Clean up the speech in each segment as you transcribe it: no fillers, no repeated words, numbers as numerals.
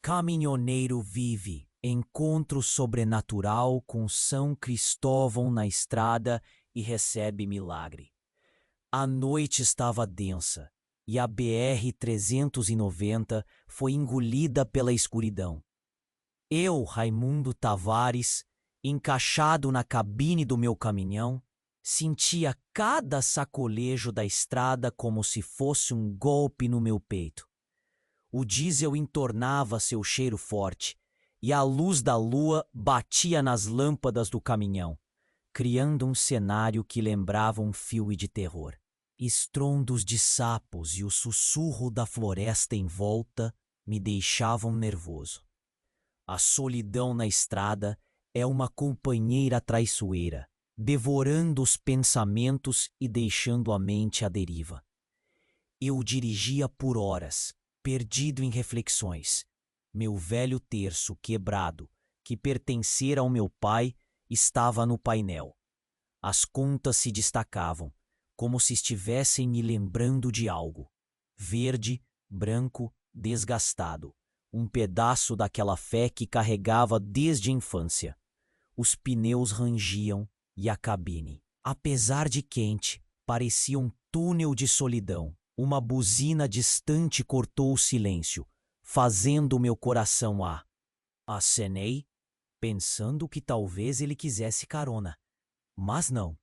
Caminhoneiro vive encontro sobrenatural com São Cristóvão na estrada e recebe milagre. A noite estava densa e a BR-390 foi engolida pela escuridão. Eu, Raimundo Tavares, encaixado na cabine do meu caminhão, sentia cada sacolejo da estrada como se fosse um golpe no meu peito. O diesel entornava seu cheiro forte e a luz da lua batia nas lâmpadas do caminhão, criando um cenário que lembrava um filme de terror. Estrondos de sapos e o sussurro da floresta em volta me deixavam nervoso. A solidão na estrada é uma companheira traiçoeira, devorando os pensamentos e deixando a mente à deriva. Eu dirigia por horas, perdido em reflexões. Meu velho terço quebrado, que pertencera ao meu pai, estava no painel. As contas se destacavam, como se estivessem me lembrando de algo. Verde, branco, desgastado. Um pedaço daquela fé que carregava desde a infância. Os pneus rangiam e a cabine, apesar de quente, parecia um túnel de solidão. Uma buzina distante cortou o silêncio, fazendo meu coração Acenei, pensando que talvez ele quisesse carona. Mas não,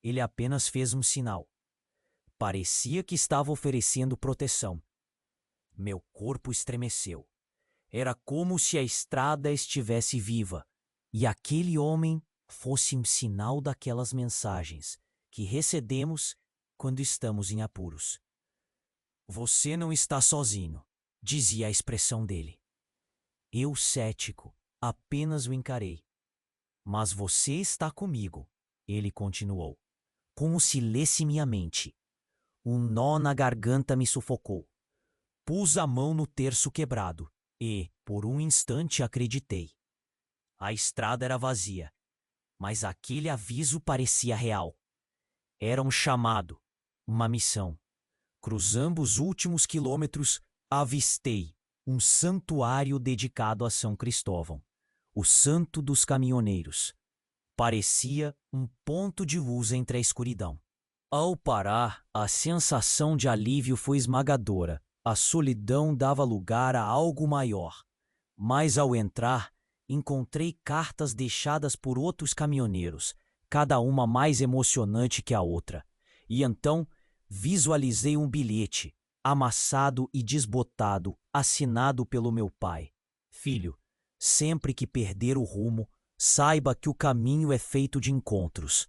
ele apenas fez um sinal. Parecia que estava oferecendo proteção. Meu corpo estremeceu. Era como se a estrada estivesse viva e aquele homem fosse um sinal daquelas mensagens que recebemos quando estamos em apuros. Você não está sozinho, dizia a expressão dele. Eu, cético, apenas o encarei. Mas você está comigo, ele continuou, como se lesse minha mente. Um nó na garganta me sufocou. Pus a mão no terço quebrado e, por um instante, acreditei. A estrada era vazia, mas aquele aviso parecia real. Era um chamado, uma missão. Cruzando os últimos quilômetros, avistei um santuário dedicado a São Cristóvão, o santo dos caminhoneiros. Parecia um ponto de luz entre a escuridão. Ao parar, a sensação de alívio foi esmagadora. A solidão dava lugar a algo maior. Mas ao entrar, encontrei cartas deixadas por outros caminhoneiros, cada uma mais emocionante que a outra. E então visualizei um bilhete, amassado e desbotado, assinado pelo meu pai. Filho, sempre que perder o rumo, saiba que o caminho é feito de encontros.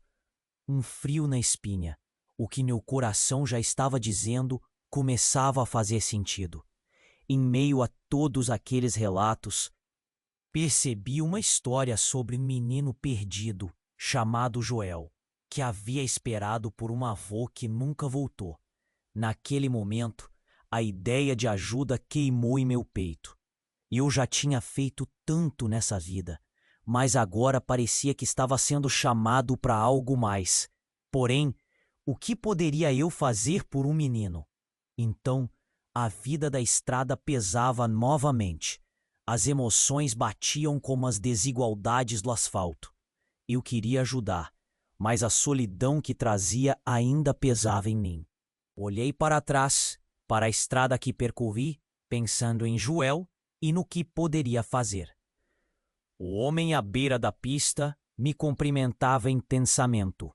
Um frio na espinha. O que meu coração já estava dizendo começava a fazer sentido. Em meio a todos aqueles relatos, percebi uma história sobre um menino perdido chamado Joel, que havia esperado por um avô que nunca voltou. Naquele momento, a ideia de ajuda queimou em meu peito. Eu já tinha feito tanto nessa vida, mas agora parecia que estava sendo chamado para algo mais. Porém, o que poderia eu fazer por um menino? Então, a vida da estrada pesava novamente. As emoções batiam como as desigualdades do asfalto. Eu queria ajudar, mas a solidão que trazia ainda pesava em mim. Olhei para trás, para a estrada que percorri, pensando em Joel e no que poderia fazer. O homem à beira da pista me cumprimentava intensamente,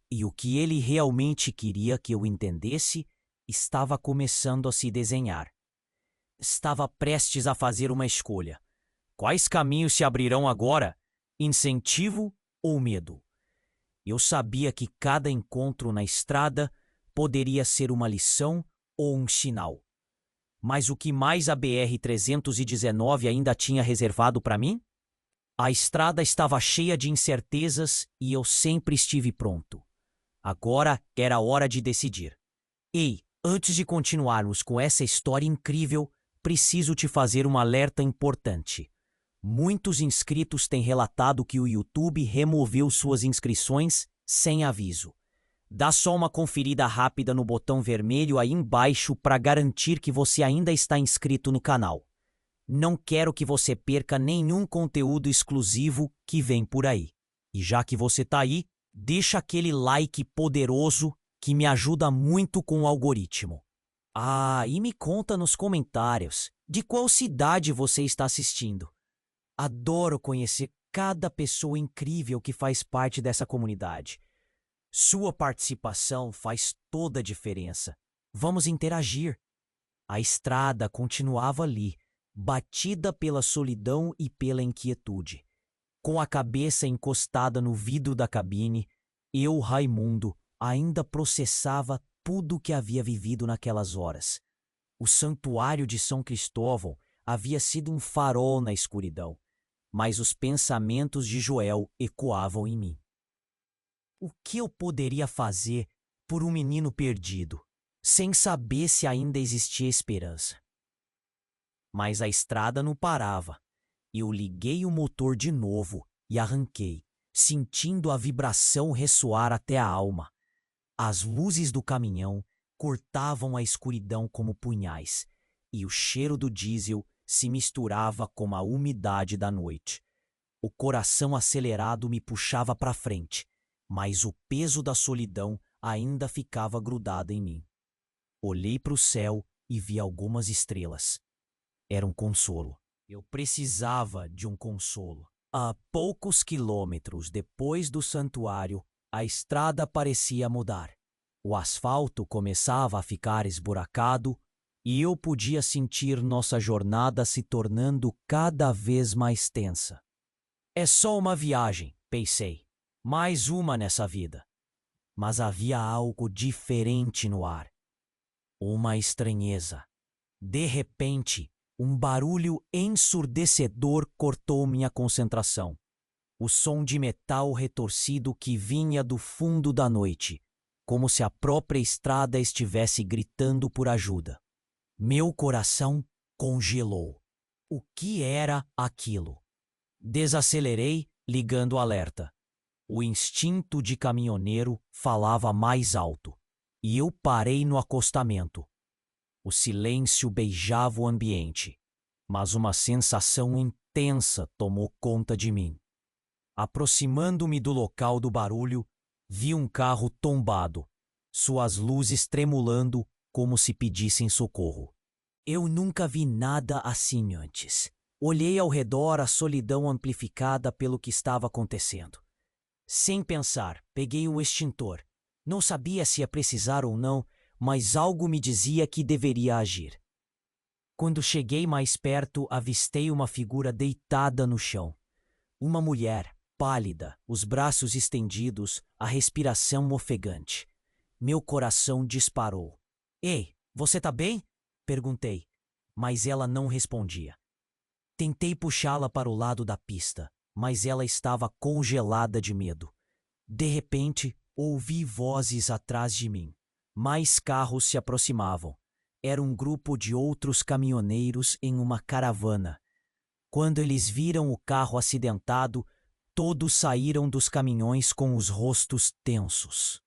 e o que ele realmente queria que eu entendesse estava começando a se desenhar. Estava prestes a fazer uma escolha. Quais caminhos se abrirão agora? Incentivo ou medo? Eu sabia que cada encontro na estrada poderia ser uma lição ou um sinal. Mas o que mais a BR-319 ainda tinha reservado para mim? A estrada estava cheia de incertezas e eu sempre estive pronto. Agora era hora de decidir. Ei, antes de continuarmos com essa história incrível, preciso te fazer um alerta importante. Muitos inscritos têm relatado que o YouTube removeu suas inscrições sem aviso. Dá só uma conferida rápida no botão vermelho aí embaixo para garantir que você ainda está inscrito no canal. Não quero que você perca nenhum conteúdo exclusivo que vem por aí. E já que você tá aí, deixa aquele like poderoso que me ajuda muito com o algoritmo. Ah, e me conta nos comentários de qual cidade você está assistindo. Adoro conhecer cada pessoa incrível que faz parte dessa comunidade. Sua participação faz toda a diferença. Vamos interagir. A estrada continuava ali, batida pela solidão e pela inquietude. Com a cabeça encostada no vidro da cabine, eu, Raimundo, ainda processava tudo o que havia vivido naquelas horas. O santuário de São Cristóvão havia sido um farol na escuridão, mas os pensamentos de Joel ecoavam em mim. O que eu poderia fazer por um menino perdido, sem saber se ainda existia esperança? Mas a estrada não parava. Eu liguei o motor de novo e arranquei, sentindo a vibração ressoar até a alma. As luzes do caminhão cortavam a escuridão como punhais, e o cheiro do diesel se misturava com a umidade da noite. O coração acelerado me puxava para frente, mas o peso da solidão ainda ficava grudado em mim. Olhei para o céu e vi algumas estrelas. Era um consolo. Eu precisava de um consolo. A poucos quilômetros depois do santuário, a estrada parecia mudar. O asfalto começava a ficar esburacado e eu podia sentir nossa jornada se tornando cada vez mais tensa. É só uma viagem, pensei. Mais uma nessa vida. Mas havia algo diferente no ar. Uma estranheza. De repente, um barulho ensurdecedor cortou minha concentração. O som de metal retorcido que vinha do fundo da noite, como se a própria estrada estivesse gritando por ajuda. Meu coração congelou. O que era aquilo? Desacelerei, ligando o alerta. O instinto de caminhoneiro falava mais alto, e eu parei no acostamento. O silêncio beijava o ambiente, mas uma sensação intensa tomou conta de mim. Aproximando-me do local do barulho, vi um carro tombado, suas luzes tremulando como se pedissem socorro. Eu nunca vi nada assim antes. Olhei ao redor, a solidão amplificada pelo que estava acontecendo. Sem pensar, peguei o extintor. Não sabia se ia precisar ou não, mas algo me dizia que deveria agir. Quando cheguei mais perto, avistei uma figura deitada no chão. Uma mulher, pálida, os braços estendidos, a respiração ofegante. Meu coração disparou. Ei, você tá bem? Perguntei, mas ela não respondia. Tentei puxá-la para o lado da pista, mas ela estava congelada de medo. De repente, ouvi vozes atrás de mim. Mais carros se aproximavam. Era um grupo de outros caminhoneiros em uma caravana. Quando eles viram o carro acidentado, todos saíram dos caminhões com os rostos tensos.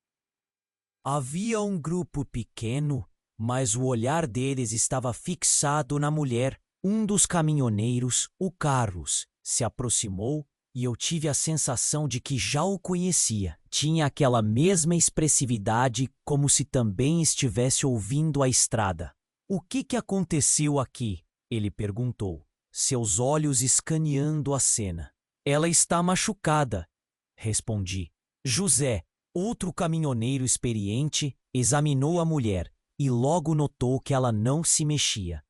Havia um grupo pequeno, mas o olhar deles estava fixado na mulher. Um dos caminhoneiros, o Carlos, se aproximou e eu tive a sensação de que já o conhecia. Tinha aquela mesma expressividade, como se também estivesse ouvindo a estrada. O que aconteceu aqui? Ele perguntou, seus olhos escaneando a cena. Ela está machucada, respondi. José, outro caminhoneiro experiente, examinou a mulher e logo notou que ela não se mexia.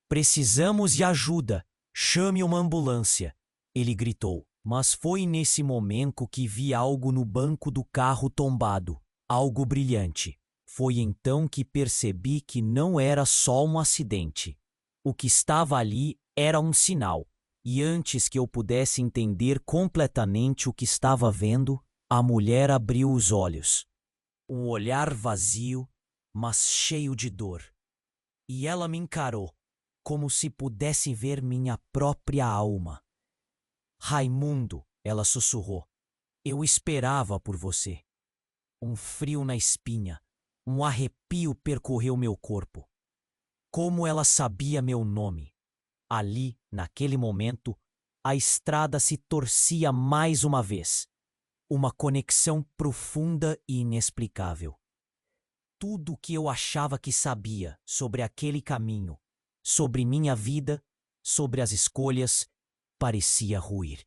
Precisamos de ajuda. Chame uma ambulância, ele gritou. Mas foi nesse momento que vi algo no banco do carro tombado, algo brilhante. Foi então que percebi que não era só um acidente. O que estava ali era um sinal, e antes que eu pudesse entender completamente o que estava vendo, a mulher abriu os olhos. Um olhar vazio, mas cheio de dor. E ela me encarou, como se pudesse ver minha própria alma. Raimundo, ela sussurrou, eu esperava por você. Um frio na espinha, um arrepio percorreu meu corpo. Como ela sabia meu nome? Ali, naquele momento, a estrada se torcia mais uma vez. Uma conexão profunda e inexplicável. Tudo o que eu achava que sabia sobre aquele caminho, sobre minha vida, sobre as escolhas, parecia ruir.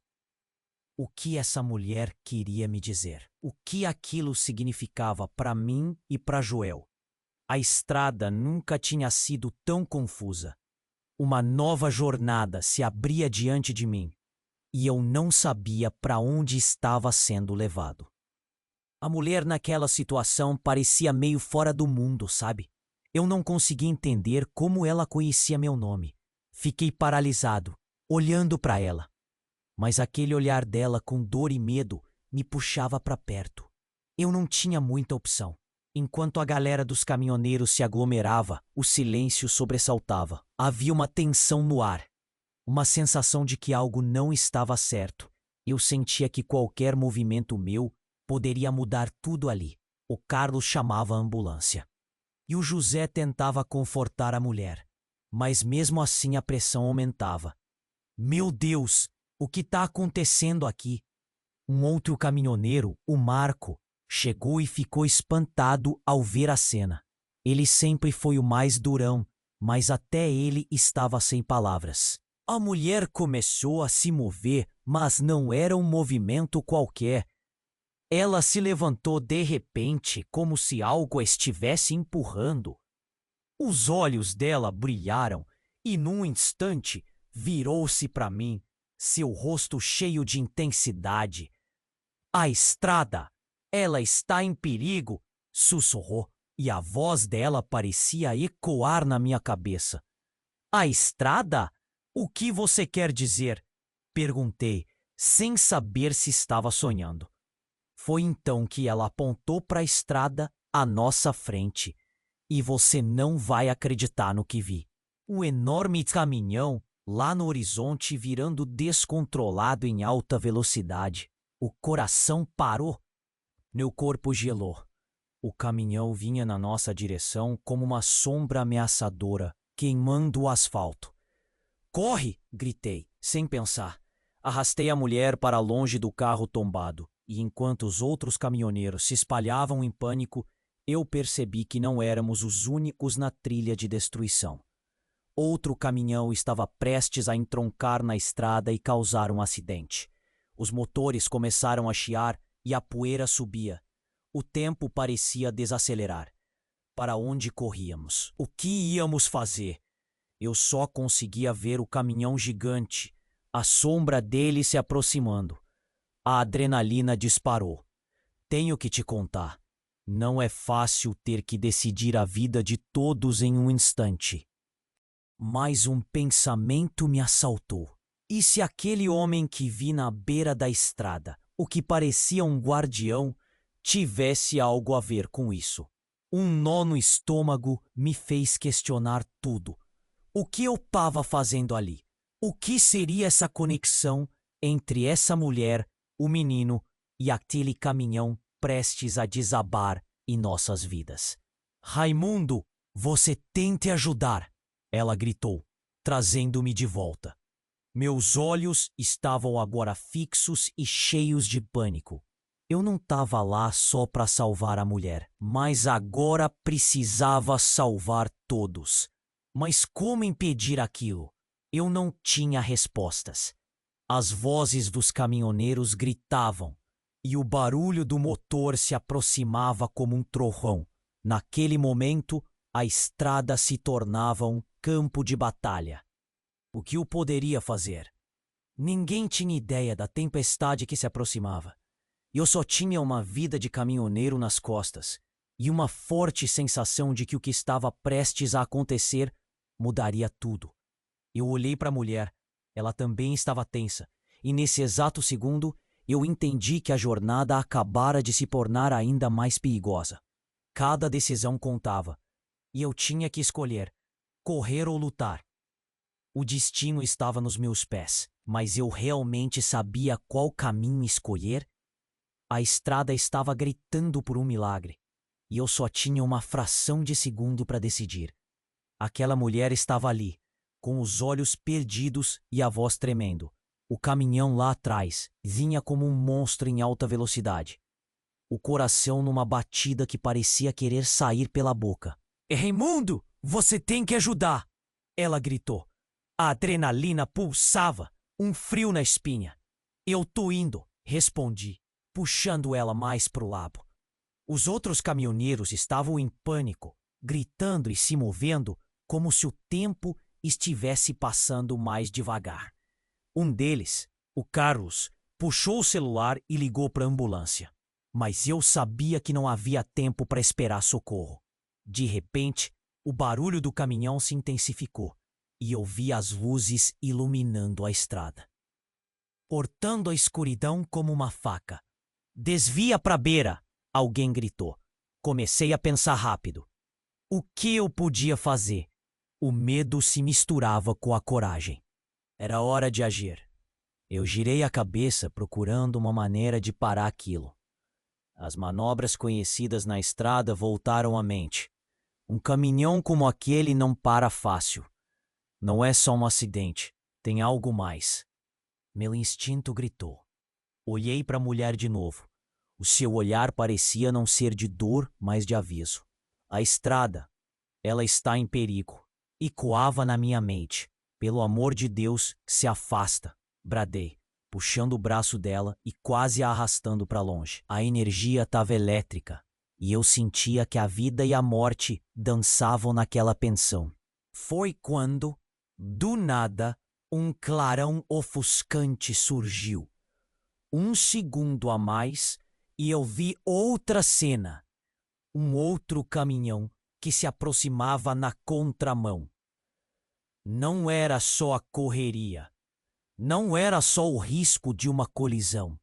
O que essa mulher queria me dizer? O que aquilo significava para mim e para Joel? A estrada nunca tinha sido tão confusa. Uma nova jornada se abria diante de mim, e eu não sabia para onde estava sendo levado. A mulher naquela situação parecia meio fora do mundo, sabe? Eu não conseguia entender como ela conhecia meu nome. Fiquei paralisado, olhando para ela. Mas aquele olhar dela com dor e medo me puxava para perto. Eu não tinha muita opção. Enquanto a galera dos caminhoneiros se aglomerava, o silêncio sobressaltava. Havia uma tensão no ar. Uma sensação de que algo não estava certo. Eu sentia que qualquer movimento meu poderia mudar tudo ali. O Carlos chamava a ambulância. E o José tentava confortar a mulher. Mas mesmo assim a pressão aumentava. Meu Deus! O que está acontecendo aqui? Um outro caminhoneiro, o Marco, chegou e ficou espantado ao ver a cena. Ele sempre foi o mais durão, mas até ele estava sem palavras. A mulher começou a se mover, mas não era um movimento qualquer. Ela se levantou de repente, como se algo a estivesse empurrando. Os olhos dela brilharam e, num instante, virou-se para mim, seu rosto cheio de intensidade. A estrada! Ela está em perigo! Sussurrou, e a voz dela parecia ecoar na minha cabeça. A estrada? O que você quer dizer? Perguntei, sem saber se estava sonhando. Foi então que ela apontou para a estrada à nossa frente. E você não vai acreditar no que vi. O enorme caminhão lá no horizonte virando descontrolado em alta velocidade. O coração parou. Meu corpo gelou. O caminhão vinha na nossa direção como uma sombra ameaçadora, queimando o asfalto. Corre! Gritei, sem pensar. Arrastei a mulher para longe do carro tombado, e enquanto os outros caminhoneiros se espalhavam em pânico, eu percebi que não éramos os únicos na trilha de destruição. Outro caminhão estava prestes a entroncar na estrada e causar um acidente. Os motores começaram a chiar e a poeira subia. O tempo parecia desacelerar. Para onde corríamos? O que íamos fazer? Eu só conseguia ver o caminhão gigante, a sombra dele se aproximando. A adrenalina disparou. Tenho que te contar. Não é fácil ter que decidir a vida de todos em um instante. Mas um pensamento me assaltou. E se aquele homem que vi na beira da estrada, o que parecia um guardião, tivesse algo a ver com isso? Um nó no estômago me fez questionar tudo. O que eu estava fazendo ali? O que seria essa conexão entre essa mulher, o menino e aquele caminhão prestes a desabar em nossas vidas? Raimundo, você tem que ajudar! Ela gritou, trazendo-me de volta. Meus olhos estavam agora fixos e cheios de pânico. Eu não estava lá só para salvar a mulher, mas agora precisava salvar todos. Mas como impedir aquilo? Eu não tinha respostas. As vozes dos caminhoneiros gritavam, e o barulho do motor se aproximava como um trovão. Naquele momento, a estrada se tornava um campo de batalha. O que eu poderia fazer? Ninguém tinha ideia da tempestade que se aproximava. Eu só tinha uma vida de caminhoneiro nas costas e uma forte sensação de que o que estava prestes a acontecer mudaria tudo. Eu olhei para a mulher. Ela também estava tensa, e nesse exato segundo eu entendi que a jornada acabara de se tornar ainda mais perigosa. Cada decisão contava, e eu tinha que escolher: correr ou lutar. O destino estava nos meus pés, mas eu realmente sabia qual caminho escolher? A estrada estava gritando por um milagre, e eu só tinha uma fração de segundo para decidir. Aquela mulher estava ali, com os olhos perdidos e a voz tremendo. O caminhão lá atrás vinha como um monstro em alta velocidade. O coração numa batida que parecia querer sair pela boca. Raimundo, você tem que ajudar! Ela gritou. A adrenalina pulsava, um frio na espinha. Eu tô indo, respondi, puxando ela mais pro lado. Os outros caminhoneiros estavam em pânico, gritando e se movendo como se o tempo estivesse passando mais devagar. Um deles, o Carlos, puxou o celular e ligou para a ambulância. Mas eu sabia que não havia tempo para esperar socorro. De repente, o barulho do caminhão se intensificou e eu vi as luzes iluminando a estrada. Cortando a escuridão como uma faca. Desvia para a beira! Alguém gritou. Comecei a pensar rápido. O que eu podia fazer? O medo se misturava com a coragem. Era hora de agir. Eu girei a cabeça procurando uma maneira de parar aquilo. As manobras conhecidas na estrada voltaram à mente. Um caminhão como aquele não para fácil. Não é só um acidente, tem algo mais. Meu instinto gritou. Olhei para a mulher de novo. O seu olhar parecia não ser de dor, mas de aviso. A estrada, ela está em perigo. Ecoava na minha mente. Pelo amor de Deus, se afasta, bradei, puxando o braço dela e quase a arrastando para longe. A energia estava elétrica e eu sentia que a vida e a morte dançavam naquela pensão. Foi quando, do nada, um clarão ofuscante surgiu. Um segundo a mais e eu vi outra cena. Um outro caminhão que se aproximava na contramão. Não era só a correria. Não era só o risco de uma colisão.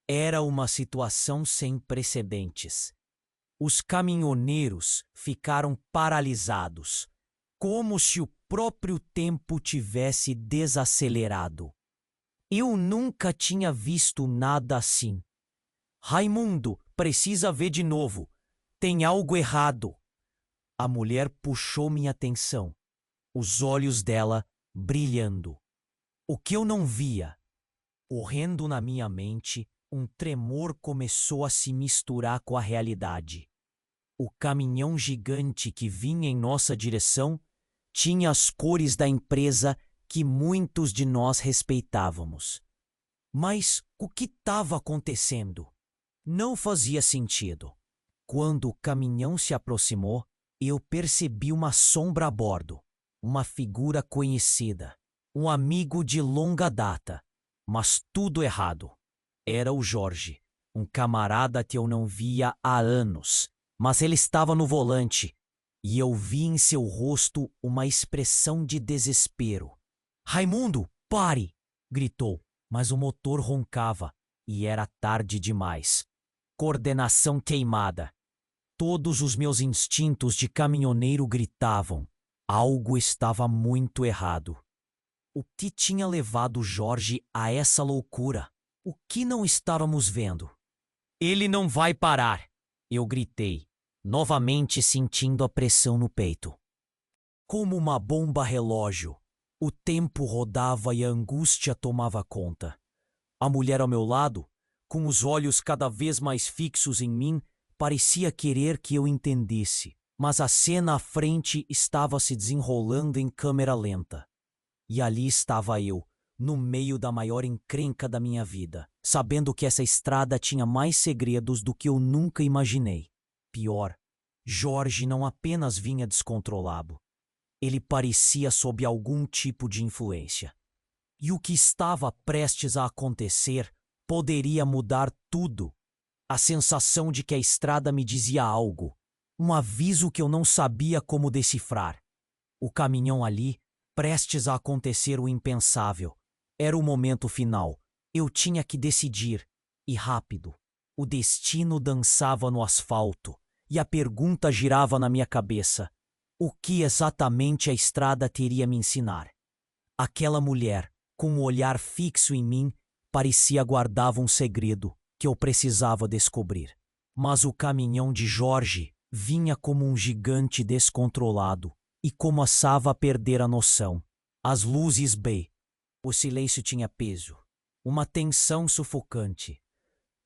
Era uma situação sem precedentes. Os caminhoneiros ficaram paralisados, como se o próprio tempo tivesse desacelerado. Eu nunca tinha visto nada assim. Raimundo, precisa ver de novo. Tem algo errado. A mulher puxou minha atenção, os olhos dela brilhando. O que eu não via? Correndo na minha mente, um tremor começou a se misturar com a realidade. O caminhão gigante que vinha em nossa direção tinha as cores da empresa que muitos de nós respeitávamos. Mas o que estava acontecendo? Não fazia sentido. Quando o caminhão se aproximou, eu percebi uma sombra a bordo, uma figura conhecida, um amigo de longa data, mas tudo errado. Era o Jorge, um camarada que eu não via há anos, mas ele estava no volante e eu vi em seu rosto uma expressão de desespero. Raimundo, pare! Gritou, mas o motor roncava e era tarde demais. Coordenação queimada. Todos os meus instintos de caminhoneiro gritavam. Algo estava muito errado. O que tinha levado Jorge a essa loucura? O que não estávamos vendo? Ele não vai parar! Eu gritei, novamente sentindo a pressão no peito. Como uma bomba relógio, o tempo rodava e a angústia tomava conta. A mulher ao meu lado, com os olhos cada vez mais fixos em mim, parecia querer que eu entendesse, mas a cena à frente estava se desenrolando em câmera lenta. E ali estava eu, no meio da maior encrenca da minha vida, sabendo que essa estrada tinha mais segredos do que eu nunca imaginei. Pior, Jorge não apenas vinha descontrolado, ele parecia sob algum tipo de influência. E o que estava prestes a acontecer poderia mudar tudo. A sensação de que a estrada me dizia algo, um aviso que eu não sabia como decifrar. O caminhão ali, prestes a acontecer o impensável. Era o momento final. Eu tinha que decidir, e rápido. O destino dançava no asfalto, e a pergunta girava na minha cabeça. O que exatamente a estrada teria me ensinar? Aquela mulher, com um olhar fixo em mim, parecia guardava um segredo que eu precisava descobrir. Mas o caminhão de Jorge vinha como um gigante descontrolado, e começava a perder a noção. As luzes B. O silêncio tinha peso. Uma tensão sufocante.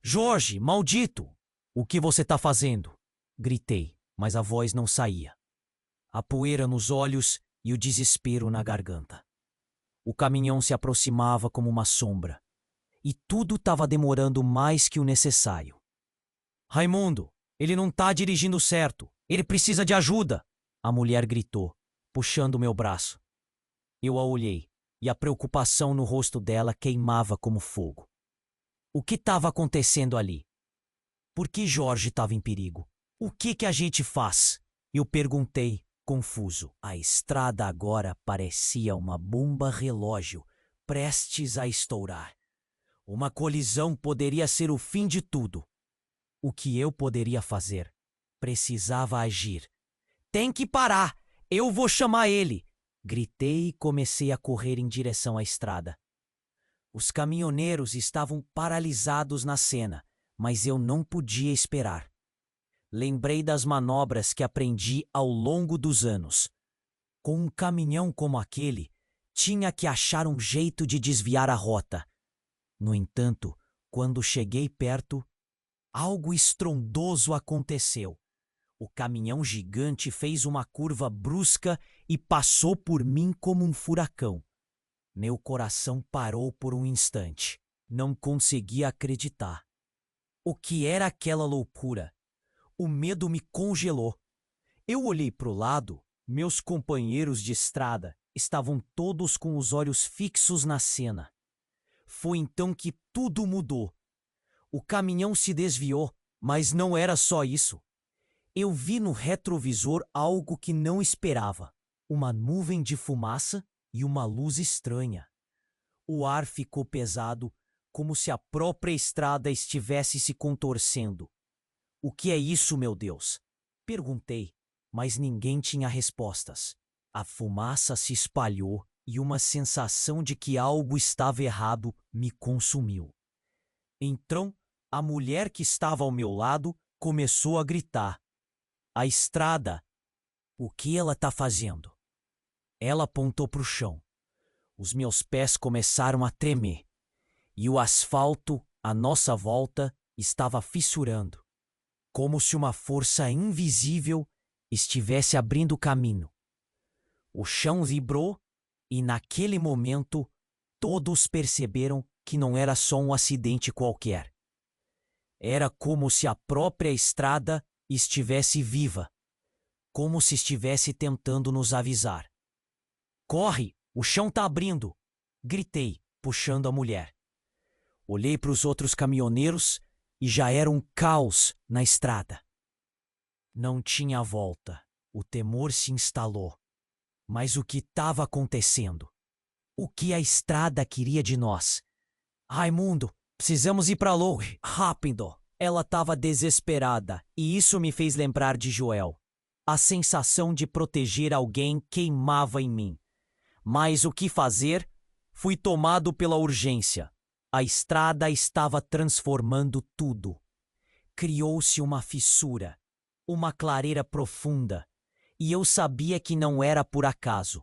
Jorge, maldito! O que você está fazendo? Gritei, mas a voz não saía. A poeira nos olhos e o desespero na garganta. O caminhão se aproximava como uma sombra. E tudo estava demorando mais que o necessário. Raimundo, ele não está dirigindo certo. Ele precisa de ajuda! A mulher gritou, puxando meu braço. Eu a olhei, e a preocupação no rosto dela queimava como fogo. O que estava acontecendo ali? Por que Jorge estava em perigo? O que a gente faz? Eu perguntei, confuso. A estrada agora parecia uma bomba relógio, prestes a estourar. Uma colisão poderia ser o fim de tudo. O que eu poderia fazer? Precisava agir. Tem que parar! Eu vou chamar ele! Gritei e comecei a correr em direção à estrada. Os caminhoneiros estavam paralisados na cena, mas eu não podia esperar. Lembrei das manobras que aprendi ao longo dos anos. Com um caminhão como aquele, tinha que achar um jeito de desviar a rota. No entanto, quando cheguei perto, algo estrondoso aconteceu. O caminhão gigante fez uma curva brusca e passou por mim como um furacão. Meu coração parou por um instante. Não conseguia acreditar. O que era aquela loucura? O medo me congelou. Eu olhei para o lado. Meus companheiros de estrada estavam todos com os olhos fixos na cena. Foi então que tudo mudou. O caminhão se desviou, mas não era só isso. Eu vi no retrovisor algo que não esperava. Uma nuvem de fumaça e uma luz estranha. O ar ficou pesado, como se a própria estrada estivesse se contorcendo. O que é isso, meu Deus? Perguntei, mas ninguém tinha respostas. A fumaça se espalhou e uma sensação de que algo estava errado me consumiu. Então, a mulher que estava ao meu lado começou a gritar. A estrada! O que ela está fazendo? Ela apontou para o chão. Os meus pés começaram a tremer. E o asfalto, à nossa volta, estava fissurando. Como se uma força invisível estivesse abrindo caminho. O chão vibrou e, naquele momento, todos perceberam que não era só um acidente qualquer. Era como se a própria estrada estivesse viva, como se estivesse tentando nos avisar. Corre! O chão está abrindo! Gritei, puxando a mulher. Olhei para os outros caminhoneiros e já era um caos na estrada. Não tinha volta. O temor se instalou. Mas o que estava acontecendo? O que a estrada queria de nós? Raimundo, precisamos ir para longe. Rápido! Ela estava desesperada e isso me fez lembrar de Joel. A sensação de proteger alguém queimava em mim. Mas o que fazer? Fui tomado pela urgência. A estrada estava transformando tudo. Criou-se uma fissura, uma clareira profunda, e eu sabia que não era por acaso.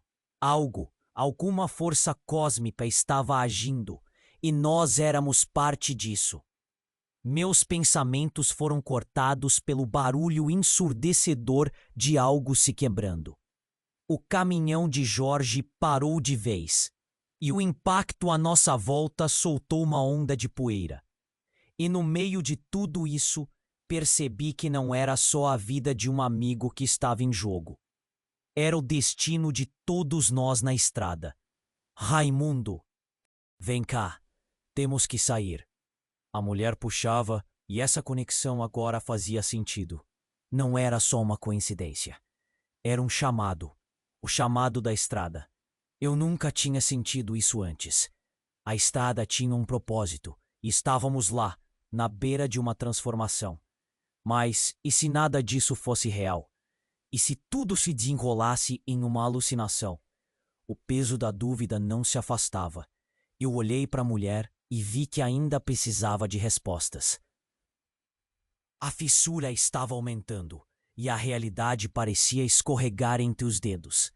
Alguma força cósmica estava agindo, e nós éramos parte disso. Meus pensamentos foram cortados pelo barulho ensurdecedor de algo se quebrando. O caminhão de Jorge parou de vez, e o impacto à nossa volta soltou uma onda de poeira. E no meio de tudo isso, percebi que não era só a vida de um amigo que estava em jogo. Era o destino de todos nós na estrada. Raimundo! Vem cá, temos que sair. A mulher puxava e essa conexão agora fazia sentido. Não era só uma coincidência. Era um chamado. O chamado da estrada. Eu nunca tinha sentido isso antes. A estrada tinha um propósito e estávamos lá, na beira de uma transformação. Mas e se nada disso fosse real? E se tudo se desenrolasse em uma alucinação? O peso da dúvida não se afastava. Eu olhei para a mulher e vi que ainda precisava de respostas. A fissura estava aumentando e a realidade parecia escorregar entre os dedos.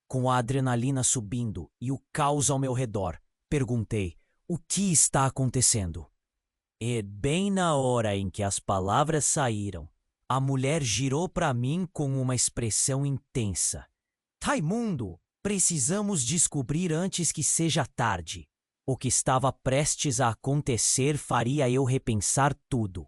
Com a adrenalina subindo e o caos ao meu redor, perguntei: o que está acontecendo? E bem na hora em que as palavras saíram, a mulher girou para mim com uma expressão intensa. Raimundo, precisamos descobrir antes que seja tarde. O que estava prestes a acontecer faria eu repensar tudo.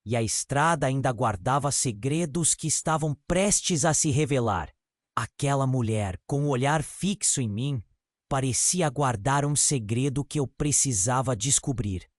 E a estrada ainda guardava segredos que estavam prestes a se revelar. Aquela mulher, com o olhar fixo em mim, parecia guardar um segredo que eu precisava descobrir.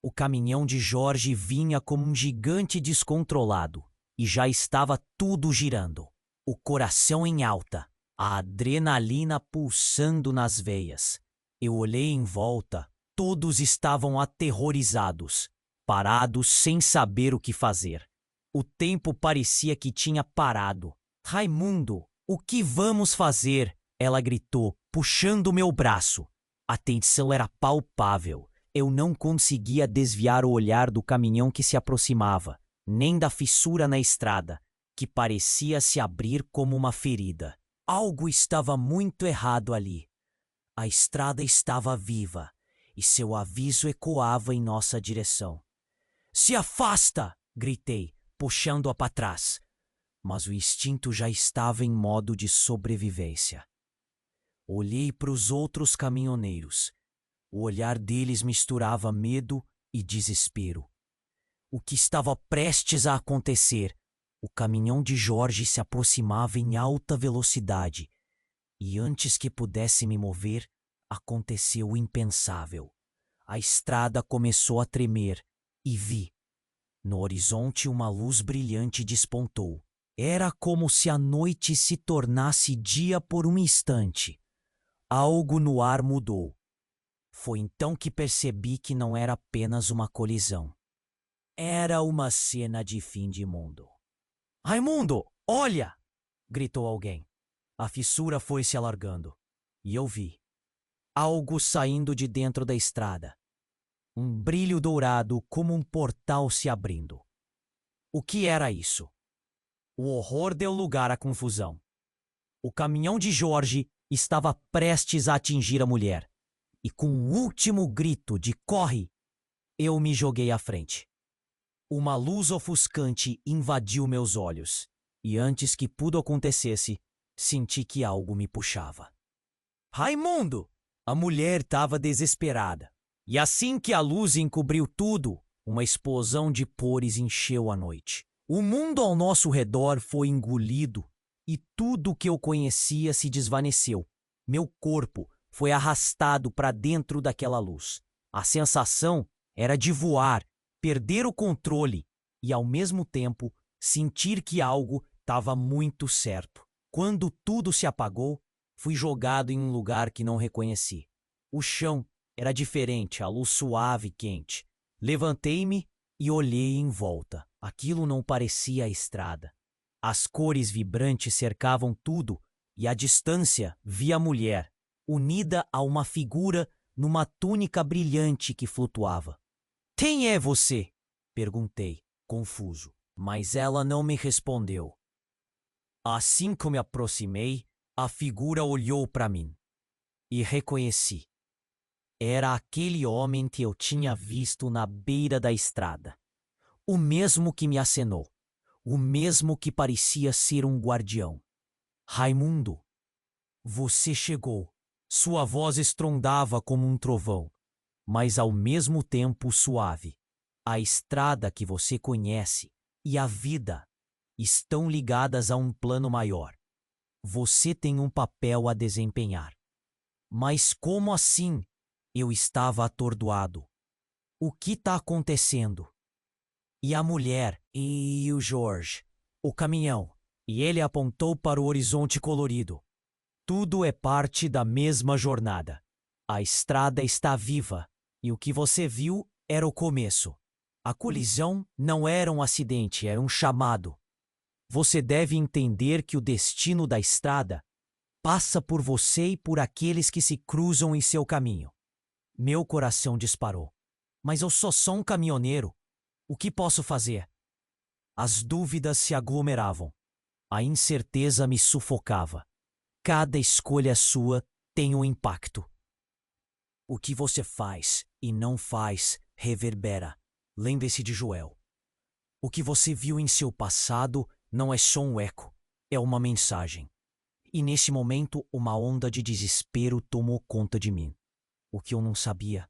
O caminhão de Jorge vinha como um gigante descontrolado, e já estava tudo girando. O coração em alta, a adrenalina pulsando nas veias. Eu olhei em volta, todos estavam aterrorizados, parados sem saber o que fazer. O tempo parecia que tinha parado. Raimundo, o que vamos fazer? Ela gritou, puxando meu braço. A tensão era palpável. Eu não conseguia desviar o olhar do caminhão que se aproximava, nem da fissura na estrada, que parecia se abrir como uma ferida. Algo estava muito errado ali. A estrada estava viva, e seu aviso ecoava em nossa direção. Se afasta! Gritei, puxando-a para trás. Mas o instinto já estava em modo de sobrevivência. Olhei para os outros caminhoneiros. O olhar deles misturava medo e desespero. O que estava prestes a acontecer? O caminhão de Jorge se aproximava em alta velocidade. E antes que pudesse me mover, aconteceu o impensável. A estrada começou a tremer e vi. No horizonte uma luz brilhante despontou. Era como se a noite se tornasse dia por um instante. Algo no ar mudou. Foi então que percebi que não era apenas uma colisão. Era uma cena de fim de mundo. Raimundo, olha! Gritou alguém. A fissura foi se alargando, e eu vi algo saindo de dentro da estrada. Um brilho dourado como um portal se abrindo. O que era isso? O horror deu lugar à confusão. O caminhão de Jorge estava prestes a atingir a mulher, e com um último grito de corre, eu me joguei à frente. Uma luz ofuscante invadiu meus olhos, e antes que tudo acontecesse, senti que algo me puxava. Raimundo! A mulher estava desesperada. E assim que a luz encobriu tudo, uma explosão de cores encheu a noite. O mundo ao nosso redor foi engolido e tudo o que eu conhecia se desvaneceu. Meu corpo foi arrastado para dentro daquela luz. A sensação era de voar, perder o controle e, ao mesmo tempo, sentir que algo estava muito certo. Quando tudo se apagou, fui jogado em um lugar que não reconheci. O chão era diferente, a luz suave e quente. Levantei-me e olhei em volta. Aquilo não parecia a estrada. As cores vibrantes cercavam tudo e, à distância, vi a mulher, unida a uma figura numa túnica brilhante que flutuava. Quem é você? Perguntei, confuso, mas ela não me respondeu. Assim que me aproximei, a figura olhou para mim e reconheci. Era aquele homem que eu tinha visto na beira da estrada. O mesmo que me acenou. O mesmo que parecia ser um guardião. Raimundo, você chegou. Sua voz estrondava como um trovão, mas ao mesmo tempo suave. A estrada que você conhece e a vida estão ligadas a um plano maior. Você tem um papel a desempenhar. Mas como assim? Eu estava atordoado. O que está acontecendo? E a mulher, e o Jorge, o caminhão, e ele apontou para o horizonte colorido. Tudo é parte da mesma jornada. A estrada está viva, e o que você viu era o começo. A colisão não era um acidente, era um chamado. Você deve entender que o destino da estrada passa por você e por aqueles que se cruzam em seu caminho. Meu coração disparou. Mas eu só sou um caminhoneiro. O que posso fazer? As dúvidas se aglomeravam. A incerteza me sufocava. Cada escolha sua tem um impacto. O que você faz e não faz reverbera. Lembre-se de Joel. O que você viu em seu passado não é só um eco, é uma mensagem. E nesse momento, uma onda de desespero tomou conta de mim. O que eu não sabia?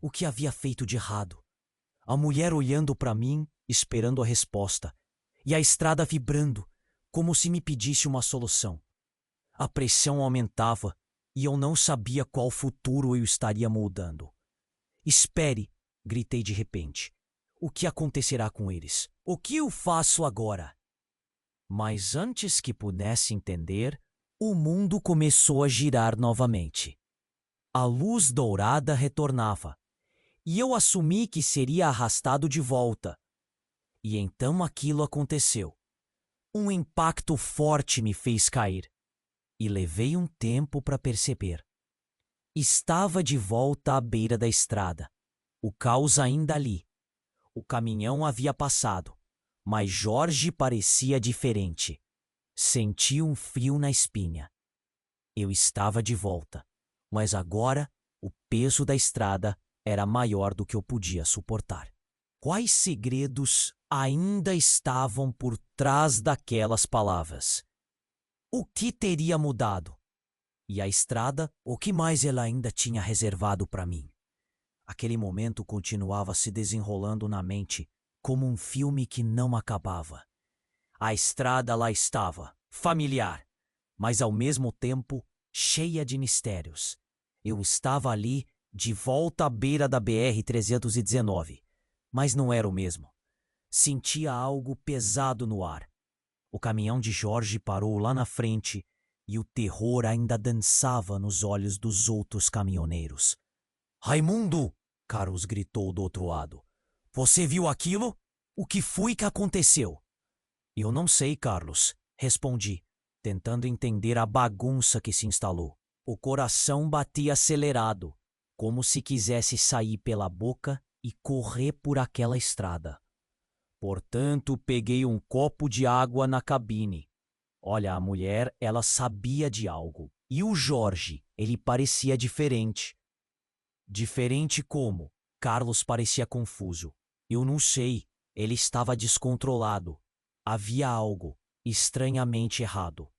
O que havia feito de errado? A mulher olhando para mim, esperando a resposta, e a estrada vibrando, como se me pedisse uma solução. A pressão aumentava e eu não sabia qual futuro eu estaria moldando. Espere, gritei de repente. O que acontecerá com eles? O que eu faço agora? Mas antes que pudesse entender, o mundo começou a girar novamente. A luz dourada retornava, e eu assumi que seria arrastado de volta. E então aquilo aconteceu. Um impacto forte me fez cair, e levei um tempo para perceber. Estava de volta à beira da estrada, o caos ainda ali. O caminhão havia passado, mas Jorge parecia diferente. Senti um frio na espinha. Eu estava de volta, mas agora o peso da estrada era maior do que eu podia suportar. Quais segredos ainda estavam por trás daquelas palavras? O que teria mudado? E a estrada, o que mais ela ainda tinha reservado para mim? Aquele momento continuava se desenrolando na mente, como um filme que não acabava. A estrada lá estava, familiar, mas ao mesmo tempo cheia de mistérios. Eu estava ali, de volta à beira da BR-319, mas não era o mesmo. Sentia algo pesado no ar. O caminhão de Jorge parou lá na frente e o terror ainda dançava nos olhos dos outros caminhoneiros. Raimundo! Carlos gritou do outro lado. Você viu aquilo? O que foi que aconteceu? Eu não sei, Carlos, respondi, tentando entender a bagunça que se instalou. O coração batia acelerado, como se quisesse sair pela boca e correr por aquela estrada. Portanto, peguei um copo de água na cabine. Olha, a mulher, ela sabia de algo. E o Jorge, ele parecia diferente. Diferente como? Carlos parecia confuso. Eu não sei. Ele estava descontrolado. Havia algo estranhamente errado.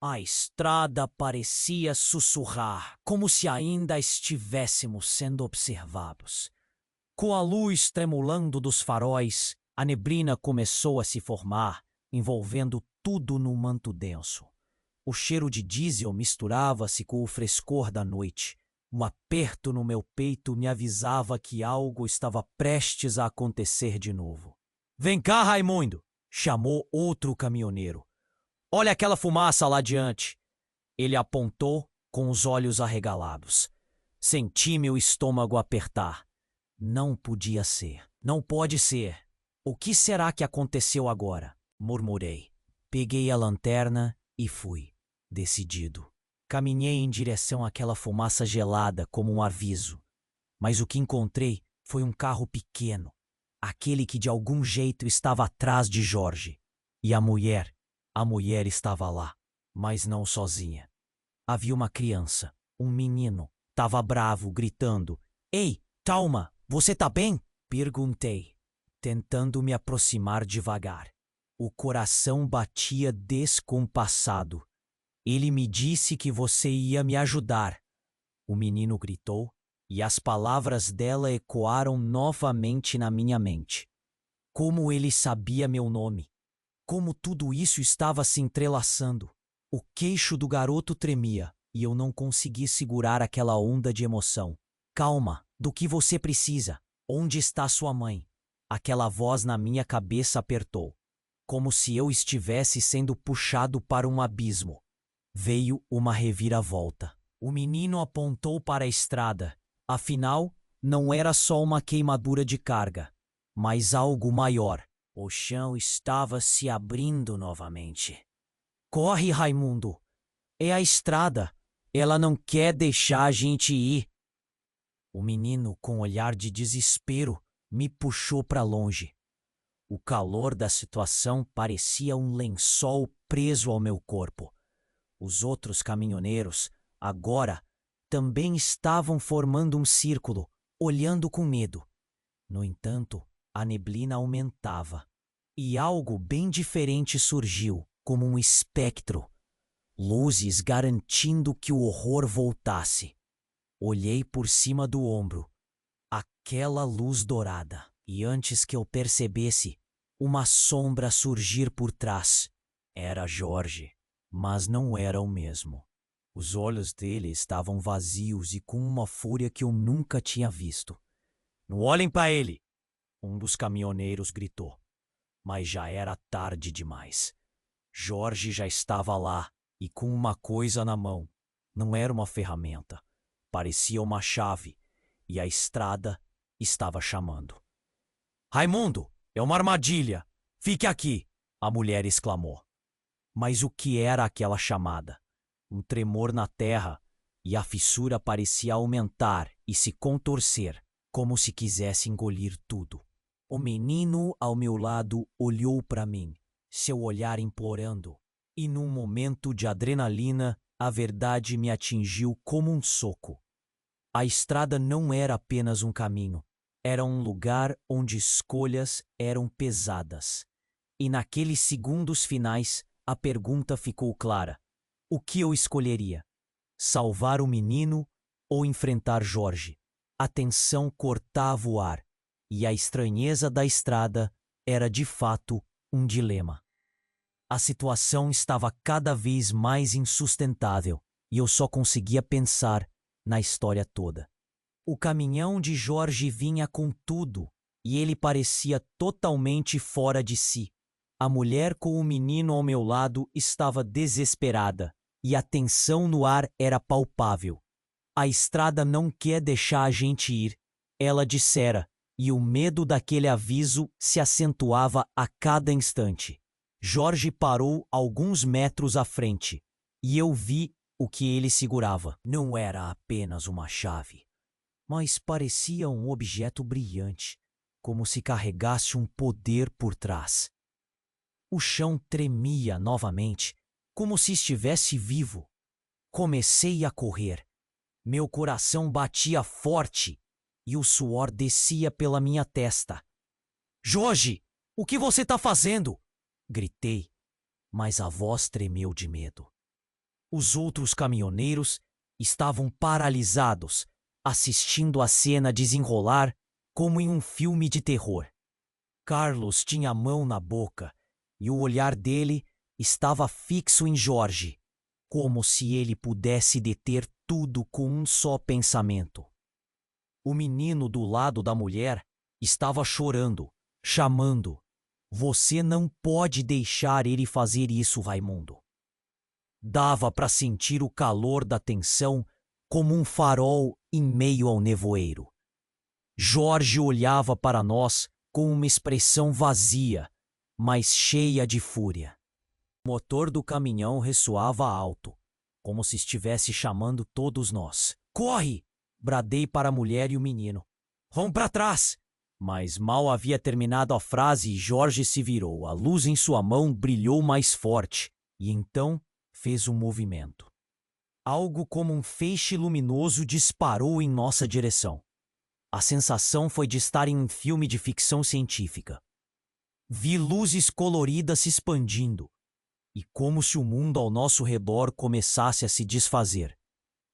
A estrada parecia sussurrar, como se ainda estivéssemos sendo observados. Com a luz tremulando dos faróis, a neblina começou a se formar, envolvendo tudo num manto denso. O cheiro de diesel misturava-se com o frescor da noite. Um aperto no meu peito me avisava que algo estava prestes a acontecer de novo. Vem cá, Raimundo! Chamou outro caminhoneiro. Olha aquela fumaça lá adiante. Ele apontou com os olhos arregalados. Senti meu estômago apertar. Não podia ser. Não pode ser. O que será que aconteceu agora? Murmurei. Peguei a lanterna e fui, decidido. Caminhei em direção àquela fumaça gelada como um aviso. Mas o que encontrei foi um carro pequeno, aquele que de algum jeito estava atrás de Jorge. E a mulher estava lá, mas não sozinha. Havia uma criança, um menino. Tava bravo, gritando. Ei, Talma, você tá bem? Perguntei, tentando me aproximar devagar. O coração batia descompassado. Ele me disse que você ia me ajudar. O menino gritou, e as palavras dela ecoaram novamente na minha mente. Como ele sabia meu nome. Como tudo isso estava se entrelaçando. O queixo do garoto tremia, e eu não consegui segurar aquela onda de emoção. Calma, do que você precisa? Onde está sua mãe? Aquela voz na minha cabeça apertou, como se eu estivesse sendo puxado para um abismo. Veio uma reviravolta. O menino apontou para a estrada. Afinal, não era só uma queimadura de carga, mas algo maior. O chão estava se abrindo novamente. Corre, Raimundo! É a estrada. Ela não quer deixar a gente ir. O menino, com um olhar de desespero, me puxou para longe. O calor da situação parecia um lençol preso ao meu corpo. Os outros caminhoneiros, agora, também estavam formando um círculo, olhando com medo. No entanto, a neblina aumentava, e algo bem diferente surgiu, como um espectro. Luzes garantindo que o horror voltasse. Olhei por cima do ombro. Aquela luz dourada. E antes que eu percebesse, uma sombra surgir por trás. Era Jorge, mas não era o mesmo. Os olhos dele estavam vazios e com uma fúria que eu nunca tinha visto. Não olhem para ele! Um dos caminhoneiros gritou. Mas já era tarde demais. Jorge já estava lá e com uma coisa na mão. Não era uma ferramenta. Parecia uma chave. E a estrada estava chamando. Raimundo, é uma armadilha! Fique aqui! A mulher exclamou. Mas o que era aquela chamada? Um tremor na terra, e a fissura parecia aumentar e se contorcer, como se quisesse engolir tudo. O menino ao meu lado olhou para mim, seu olhar implorando, e num momento de adrenalina, a verdade me atingiu como um soco. A estrada não era apenas um caminho, era um lugar onde escolhas eram pesadas. E naqueles segundos finais, a pergunta ficou clara. O que eu escolheria? Salvar o menino ou enfrentar Jorge? A tensão cortava o ar, e a estranheza da estrada era de fato um dilema. A situação estava cada vez mais insustentável, e eu só conseguia pensar na história toda. O caminhão de Jorge vinha com tudo, e ele parecia totalmente fora de si. A mulher com o menino ao meu lado estava desesperada, e a tensão no ar era palpável. A estrada não quer deixar a gente ir, ela dissera, e o medo daquele aviso se acentuava a cada instante. Jorge parou alguns metros à frente, e eu vi o que ele segurava. Não era apenas uma chave, mas parecia um objeto brilhante, como se carregasse um poder por trás. O chão tremia novamente, como se estivesse vivo. Comecei a correr. Meu coração batia forte e o suor descia pela minha testa. Jorge, o que você está fazendo? Gritei, mas a voz tremeu de medo. Os outros caminhoneiros estavam paralisados, assistindo a cena desenrolar como em um filme de terror. Carlos tinha a mão na boca e o olhar dele estava fixo em Jorge, como se ele pudesse deter tudo com um só pensamento. O menino do lado da mulher estava chorando, chamando. Você não pode deixar ele fazer isso, Raimundo. Dava para sentir o calor da tensão como um farol em meio ao nevoeiro. Jorge olhava para nós com uma expressão vazia, mas cheia de fúria. O motor do caminhão ressoava alto, como se estivesse chamando todos nós. Corre! Bradei para a mulher e o menino. Vão para trás! Mas mal havia terminado a frase e Jorge se virou. A luz em sua mão brilhou mais forte e então fez um movimento. Algo como um feixe luminoso disparou em nossa direção. A sensação foi de estar em um filme de ficção científica. Vi luzes coloridas se expandindo e como se o mundo ao nosso redor começasse a se desfazer.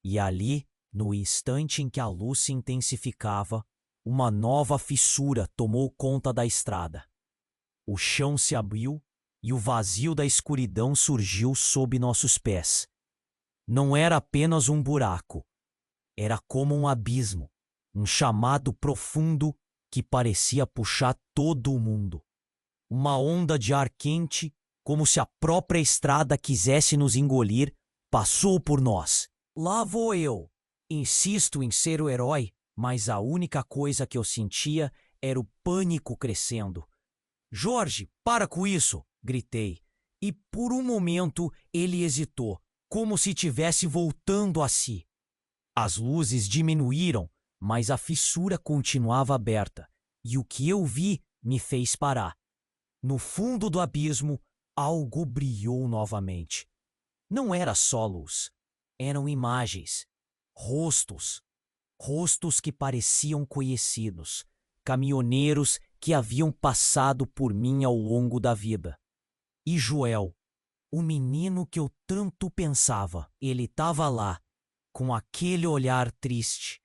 E ali, no instante em que a luz se intensificava, uma nova fissura tomou conta da estrada. O chão se abriu e o vazio da escuridão surgiu sob nossos pés. Não era apenas um buraco, era como um abismo, um chamado profundo que parecia puxar todo o mundo. Uma onda de ar quente, como se a própria estrada quisesse nos engolir, passou por nós. Lá vou eu. Insisto em ser o herói, mas a única coisa que eu sentia era o pânico crescendo. Jorge, para com isso! Gritei. E por um momento ele hesitou, como se estivesse voltando a si. As luzes diminuíram, mas a fissura continuava aberta, e o que eu vi me fez parar. No fundo do abismo, algo brilhou novamente. Não era só luz. Eram imagens, rostos, rostos que pareciam conhecidos, caminhoneiros que haviam passado por mim ao longo da vida. E Joel, o menino que eu tanto pensava, ele estava lá, com aquele olhar triste.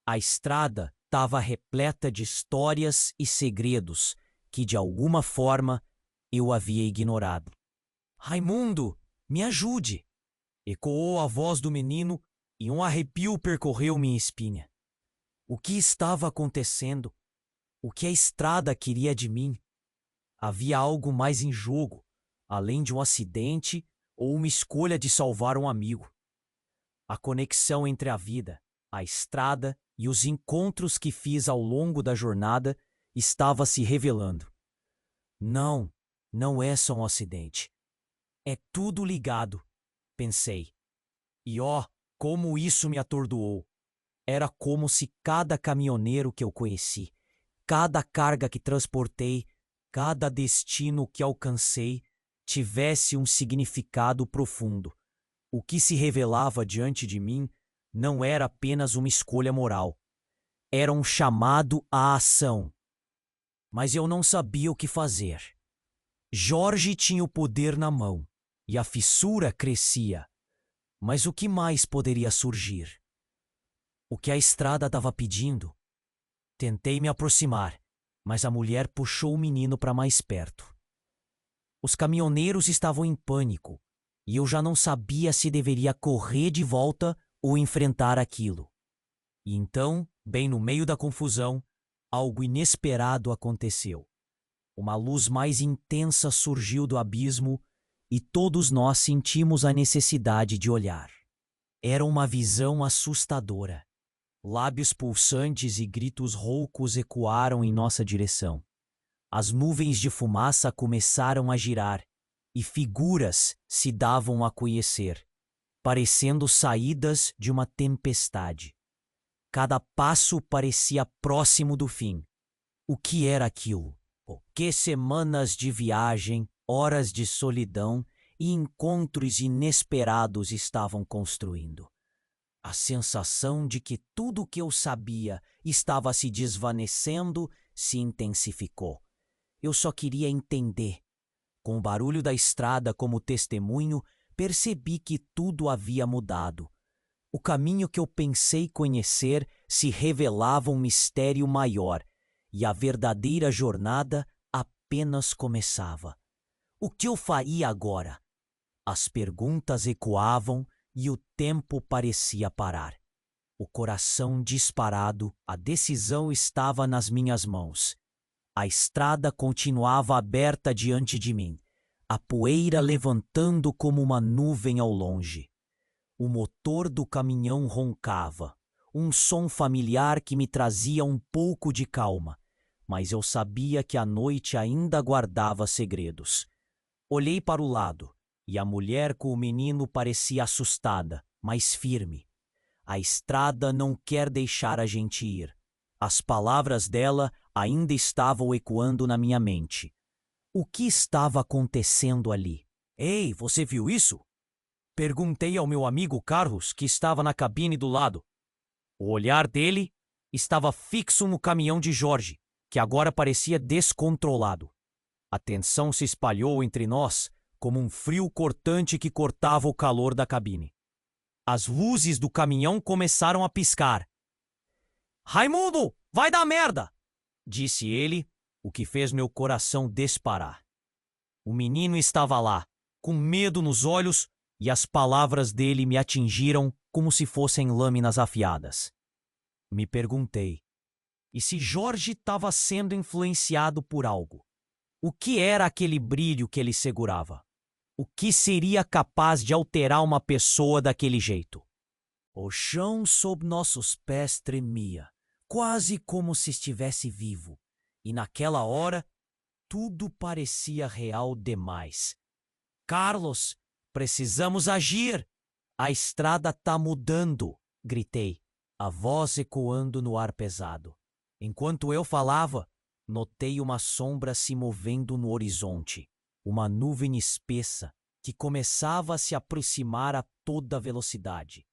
A estrada estava repleta de histórias e segredos que, de alguma forma, eu havia ignorado. Raimundo, me ajude! Ecoou a voz do menino e um arrepio percorreu minha espinha. O que estava acontecendo? O que a estrada queria de mim? Havia algo mais em jogo, além de um acidente ou uma escolha de salvar um amigo. A conexão entre a vida, a estrada e os encontros que fiz ao longo da jornada estava se revelando. Não, não é só um acidente. É tudo ligado, pensei. E como isso me atordoou. Era como se cada caminhoneiro que eu conheci, cada carga que transportei, cada destino que alcancei, tivesse um significado profundo. O que se revelava diante de mim não era apenas uma escolha moral. Era um chamado à ação. Mas eu não sabia o que fazer. Jorge tinha o poder na mão, e a fissura crescia. Mas o que mais poderia surgir? O que a estrada estava pedindo? Tentei me aproximar, mas a mulher puxou o menino para mais perto. Os caminhoneiros estavam em pânico, e eu já não sabia se deveria correr de volta ou enfrentar aquilo. E então, bem no meio da confusão, algo inesperado aconteceu. Uma luz mais intensa surgiu do abismo e todos nós sentimos a necessidade de olhar. Era uma visão assustadora. Lábios pulsantes e gritos roucos ecoaram em nossa direção. As nuvens de fumaça começaram a girar e figuras se davam a conhecer, parecendo saídas de uma tempestade. Cada passo parecia próximo do fim. O que era aquilo? Que semanas de viagem, horas de solidão e encontros inesperados estavam construindo. A sensação de que tudo o que eu sabia estava se desvanecendo se intensificou. Eu só queria entender. Com o barulho da estrada como testemunho, percebi que tudo havia mudado. O caminho que eu pensei conhecer se revelava um mistério maior, e a verdadeira jornada apenas começava. O que eu faria agora? As perguntas ecoavam e o tempo parecia parar. O coração disparado, a decisão estava nas minhas mãos. A estrada continuava aberta diante de mim, a poeira levantando como uma nuvem ao longe. O motor do caminhão roncava, um som familiar que me trazia um pouco de calma, mas eu sabia que a noite ainda guardava segredos. Olhei para o lado, e a mulher com o menino parecia assustada, mas firme. A estrada não quer deixar a gente ir. As palavras dela ainda estavam ecoando na minha mente. O que estava acontecendo ali? Ei, você viu isso? Perguntei ao meu amigo Carlos, que estava na cabine do lado. O olhar dele estava fixo no caminhão de Jorge, que agora parecia descontrolado. A tensão se espalhou entre nós como um frio cortante que cortava o calor da cabine. As luzes do caminhão começaram a piscar. "Raimundo, vai dar merda!" disse ele, o que fez meu coração disparar. O menino estava lá, com medo nos olhos, e as palavras dele me atingiram como se fossem lâminas afiadas. Me perguntei, e se Jorge estava sendo influenciado por algo? O que era aquele brilho que ele segurava? O que seria capaz de alterar uma pessoa daquele jeito? O chão sob nossos pés tremia, quase como se estivesse vivo, e naquela hora tudo parecia real demais. "Carlos, precisamos agir! A estrada tá mudando!" gritei, a voz ecoando no ar pesado. Enquanto eu falava, Notei uma sombra se movendo no horizonte, uma nuvem espessa que começava a se aproximar a toda velocidade.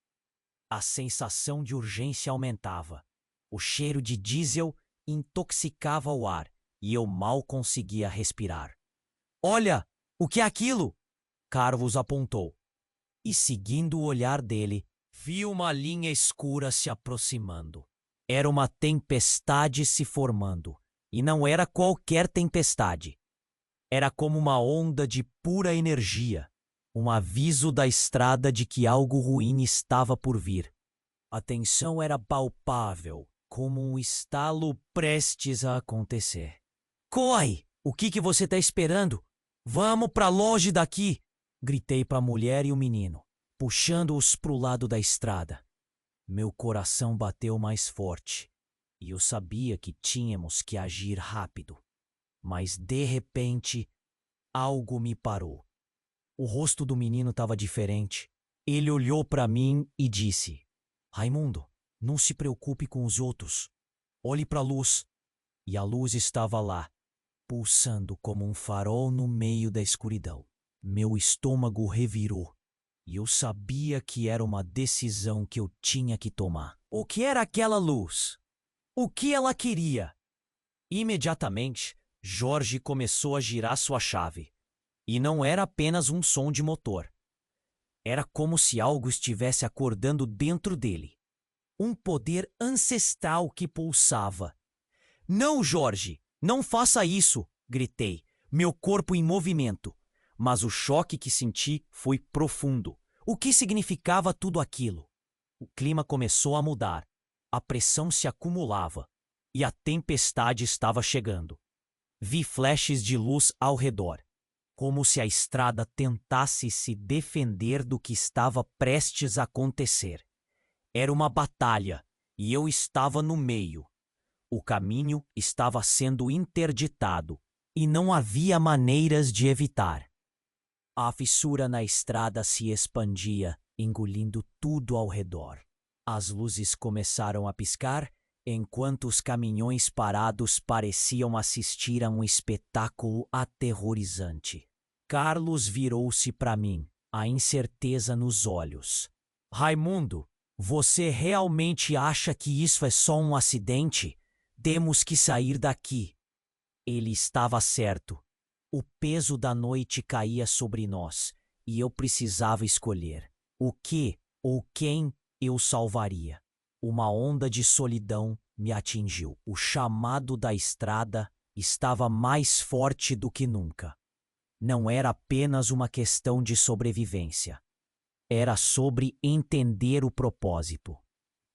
A sensação de urgência aumentava. O cheiro de diesel intoxicava o ar e eu mal conseguia respirar. Olha! O que é aquilo? Carlos apontou. E seguindo o olhar dele, vi uma linha escura se aproximando. Era uma tempestade se formando. E não era qualquer tempestade. Era como uma onda de pura energia, um aviso da estrada de que algo ruim estava por vir. A tensão era palpável, como um estalo prestes a acontecer. Corre! O que você está esperando? Vamos para longe daqui! Gritei para a mulher e o menino, puxando-os para o lado da estrada. Meu coração bateu mais forte. E eu sabia que tínhamos que agir rápido. Mas, de repente, algo me parou. O rosto do menino estava diferente. Ele olhou para mim e disse: Raimundo, não se preocupe com os outros. Olhe para a luz. E a luz estava lá, pulsando como um farol no meio da escuridão. Meu estômago revirou. E eu sabia que era uma decisão que eu tinha que tomar. O que era aquela luz? O que ela queria? Imediatamente, Jorge começou a girar sua chave. E não era apenas um som de motor. Era como se algo estivesse acordando dentro dele. Um poder ancestral que pulsava. Não, Jorge! Não faça isso! Gritei, meu corpo em movimento. Mas o choque que senti foi profundo. O que significava tudo aquilo? O clima começou a mudar. A pressão se acumulava e a tempestade estava chegando. Vi flashes de luz ao redor, como se a estrada tentasse se defender do que estava prestes a acontecer. Era uma batalha e eu estava no meio. O caminho estava sendo interditado e não havia maneiras de evitar. A fissura na estrada se expandia, engolindo tudo ao redor. As luzes começaram a piscar, enquanto os caminhões parados pareciam assistir a um espetáculo aterrorizante. Carlos virou-se para mim, a incerteza nos olhos. Raimundo, você realmente acha que isso é só um acidente? Temos que sair daqui. Ele estava certo. O peso da noite caía sobre nós, e eu precisava escolher o que ou quem eu salvaria. Uma onda de solidão me atingiu. O chamado da estrada estava mais forte do que nunca. Não era apenas uma questão de sobrevivência. Era sobre entender o propósito.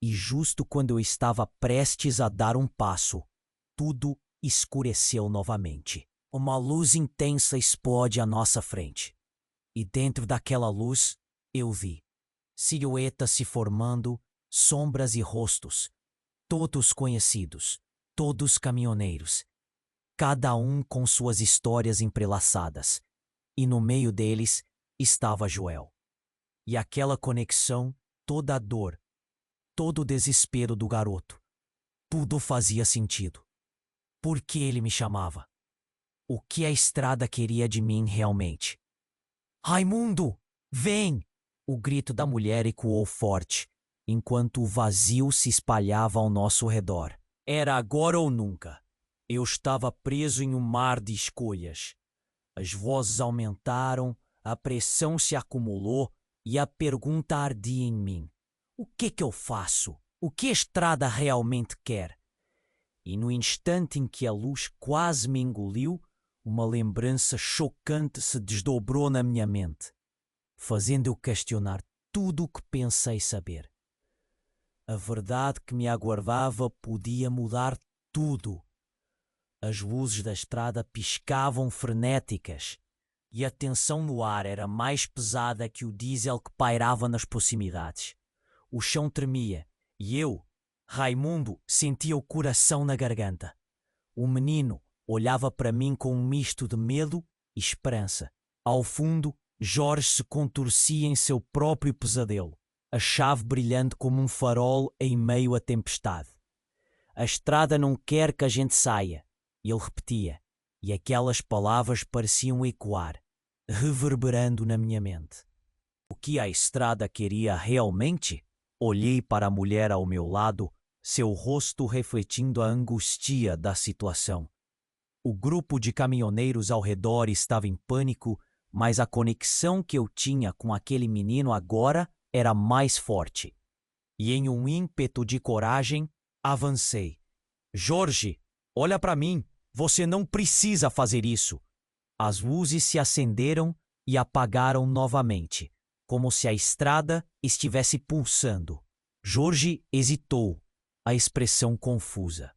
E justo quando eu estava prestes a dar um passo, tudo escureceu novamente. Uma luz intensa explode à nossa frente. E dentro daquela luz, eu vi silhuetas se formando, sombras e rostos, todos conhecidos, todos caminhoneiros, cada um com suas histórias entrelaçadas. E no meio deles estava Joel. E aquela conexão, toda a dor, todo o desespero do garoto, tudo fazia sentido. Por que ele me chamava? O que a estrada queria de mim realmente? Raimundo, vem! O grito da mulher ecoou forte, enquanto o vazio se espalhava ao nosso redor. Era agora ou nunca. Eu estava preso em um mar de escolhas. As vozes aumentaram, a pressão se acumulou e a pergunta ardia em mim. O que eu faço? O que a estrada realmente quer? E no instante em que a luz quase me engoliu, uma lembrança chocante se desdobrou na minha mente, fazendo eu questionar tudo o que pensei saber. A verdade que me aguardava podia mudar tudo. As luzes da estrada piscavam frenéticas e a tensão no ar era mais pesada que o diesel que pairava nas proximidades. O chão tremia e eu, Raimundo, sentia o coração na garganta. O menino olhava para mim com um misto de medo e esperança. Ao fundo, Jorge se contorcia em seu próprio pesadelo, a chave brilhando como um farol em meio à tempestade. A estrada não quer que a gente saia, Ele repetia, e aquelas palavras pareciam ecoar, reverberando na minha mente. O que a estrada queria realmente? Olhei para a mulher ao meu lado, seu rosto refletindo a angústia da situação. O grupo de caminhoneiros ao redor estava em pânico, mas a conexão que eu tinha com aquele menino agora era mais forte. E em um ímpeto de coragem, avancei. Jorge, olha para mim, você não precisa fazer isso. As luzes se acenderam e apagaram novamente, como se a estrada estivesse pulsando. Jorge hesitou, a expressão confusa.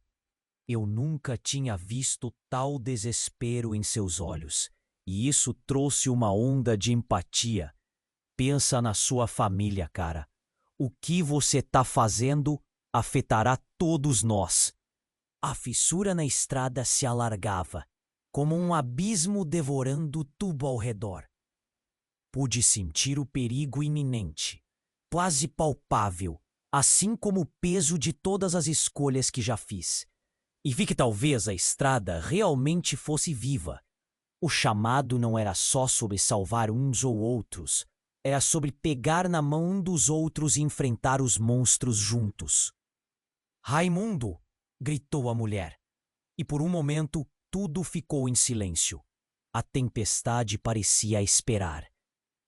Eu nunca tinha visto tal desespero em seus olhos, e isso trouxe uma onda de empatia. Pensa na sua família, cara. O que você tá fazendo afetará todos nós. A fissura na estrada se alargava, como um abismo devorando tudo ao redor. Pude sentir o perigo iminente, quase palpável, assim como o peso de todas as escolhas que já fiz. E vi que talvez a estrada realmente fosse viva. O chamado não era só sobre salvar uns ou outros, era sobre pegar na mão um dos outros e enfrentar os monstros juntos. Raimundo! Gritou a mulher. E por um momento tudo ficou em silêncio. A tempestade parecia esperar.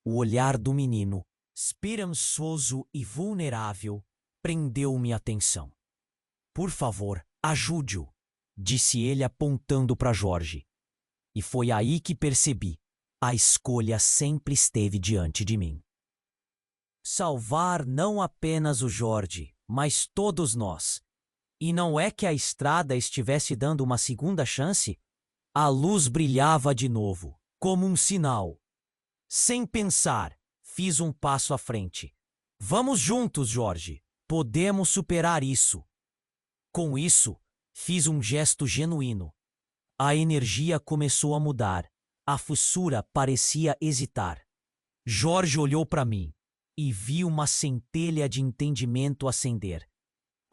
O olhar do menino, esperançoso e vulnerável, prendeu minha atenção. Por favor, ajude-o, disse ele apontando para Jorge. E foi aí que percebi. A escolha sempre esteve diante de mim. Salvar não apenas o Jorge, mas todos nós. E não é que a estrada estivesse dando uma segunda chance? A luz brilhava de novo, como um sinal. Sem pensar, fiz um passo à frente. Vamos juntos, Jorge. Podemos superar isso. Com isso, fiz um gesto genuíno. A energia começou a mudar. A fissura parecia hesitar. Jorge olhou para mim e vi uma centelha de entendimento acender.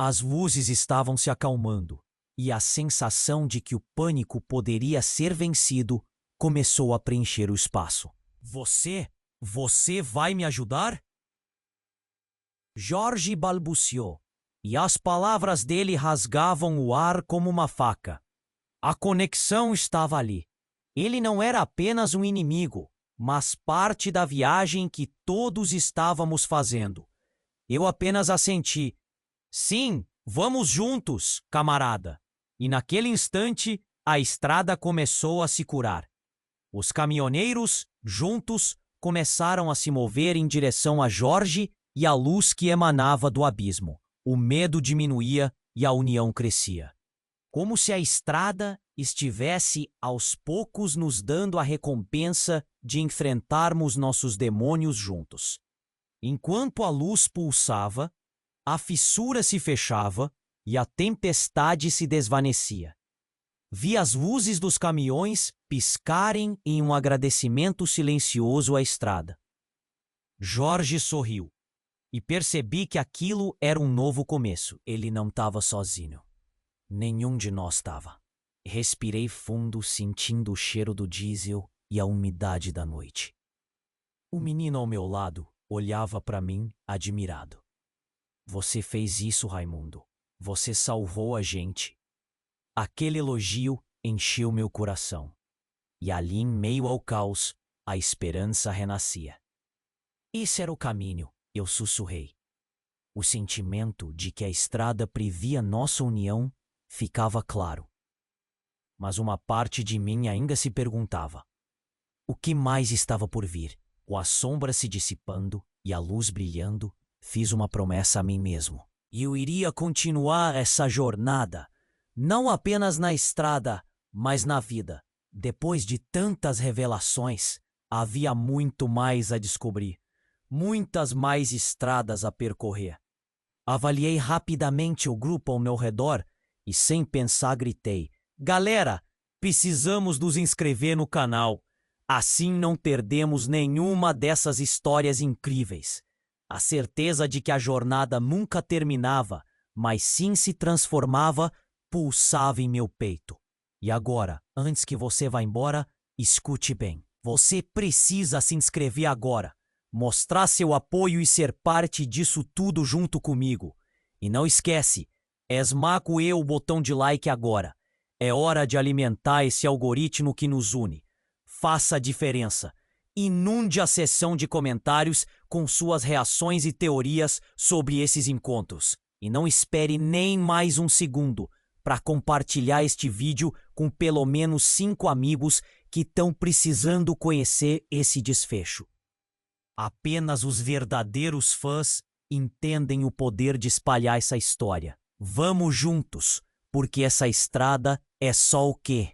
As luzes estavam se acalmando e a sensação de que o pânico poderia ser vencido começou a preencher o espaço. Você vai me ajudar? Jorge balbuciou, e as palavras dele rasgavam o ar como uma faca. A conexão estava ali. Ele não era apenas um inimigo, mas parte da viagem que todos estávamos fazendo. Eu apenas assenti. Sim, vamos juntos, camarada. E naquele instante, a estrada começou a se curar. Os caminhoneiros, juntos, começaram a se mover em direção a Jorge e a luz que emanava do abismo. O medo diminuía e a união crescia. Como se a estrada estivesse aos poucos nos dando a recompensa de enfrentarmos nossos demônios juntos. Enquanto a luz pulsava, a fissura se fechava e a tempestade se desvanecia. Vi as luzes dos caminhões piscarem em um agradecimento silencioso à estrada. Jorge sorriu e percebi que aquilo era um novo começo. Ele não estava sozinho. Nenhum de nós estava. Respirei fundo, sentindo o cheiro do diesel e a umidade da noite. O menino ao meu lado olhava para mim admirado. Você fez isso, Raimundo. Você salvou a gente. Aquele elogio encheu meu coração. E ali, em meio ao caos, a esperança renascia. Esse era o caminho, eu sussurrei. O sentimento de que a estrada previa nossa união ficava claro. Mas uma parte de mim ainda se perguntava: o que mais estava por vir? Com a sombra se dissipando e a luz brilhando, fiz uma promessa a mim mesmo. Eu iria continuar essa jornada, não apenas na estrada, mas na vida. Depois de tantas revelações, havia muito mais a descobrir, muitas mais estradas a percorrer. Avaliei rapidamente o grupo ao meu redor e, sem pensar, gritei: galera, precisamos nos inscrever no canal. Assim não perdemos nenhuma dessas histórias incríveis. A certeza de que a jornada nunca terminava, mas sim se transformava, pulsava em meu peito. E agora, antes que você vá embora, escute bem. Você precisa se inscrever agora, mostrar seu apoio e ser parte disso tudo junto comigo. E não esquece, esmaga o botão de like agora. É hora de alimentar esse algoritmo que nos une. Faça a diferença. Inunde a seção de comentários com suas reações e teorias sobre esses encontros. E não espere nem mais um segundo para compartilhar este vídeo com pelo menos 5 amigos que estão precisando conhecer esse desfecho. Apenas os verdadeiros fãs entendem o poder de espalhar essa história. Vamos juntos, porque essa estrada é só o quê?